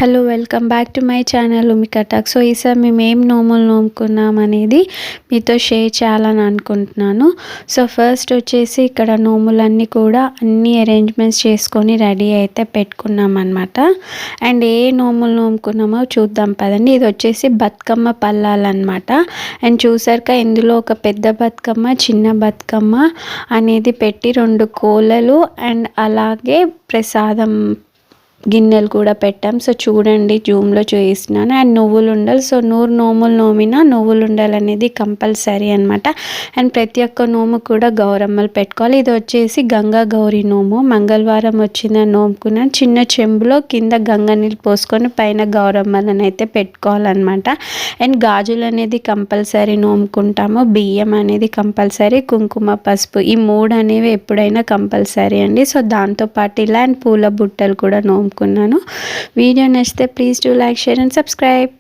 Hello welcome back to my channel Umika talk. So ఈసారి మేము ఏం నోములు నోముకున్నాం అనేది మీతో షేర్ చేయాలని అనుకుంటున్నాను. సో ఫస్ట్ వచ్చేసి ఇక్కడ నోములన్నీ కూడా అన్ని అరేంజ్మెంట్స్ చేసుకొని రెడీ అయితే పెట్టుకున్నాం అనమాట. అండ్ ఏ నోములు నోముకున్నామో చూద్దాం పదండి. ఇది వచ్చేసి బతుకమ్మ పల్లాలన్నమాట. అండ్ చూసారుగా ఇందులో ఒక పెద్ద బతుకమ్మ చిన్న బతుకమ్మ అనేది పెట్టి 2 కోలలు అండ్ అలాగే ప్రసాదం గిన్నెలు కూడా పెట్టాం. సో చూడండి జూమ్లో చూపిస్తున్నాను. అండ్ నువ్వులు ఉండలు. సో 100 నోములు నోమినా నువ్వులు ఉండలు అనేది కంపల్సరీ అనమాట. అండ్ ప్రతి ఒక్క నోము కూడా గౌరమ్మలు పెట్టుకోవాలి. ఇది వచ్చేసి గంగా గౌరీ నోము. మంగళవారం వచ్చిందని నోముకున్నాను. చిన్న చెంబులో కింద గంగ నీళ్ళు పోసుకొని పైన గౌరమ్మలను అయితే పెట్టుకోవాలన్నమాట. అండ్ గాజులు అనేది కంపల్సరీ నోముకుంటాము. బియ్యం అనేది కంపల్సరీ, కుంకుమ పసుపు ఈ 3 అనేవి ఎప్పుడైనా కంపల్సరీ అండి. సో దాంతోపాటు ఇలా అండ్ పూల బుట్టలు కూడా నోముకున్నాను. వీడియో నచ్చితే please do like, share and subscribe.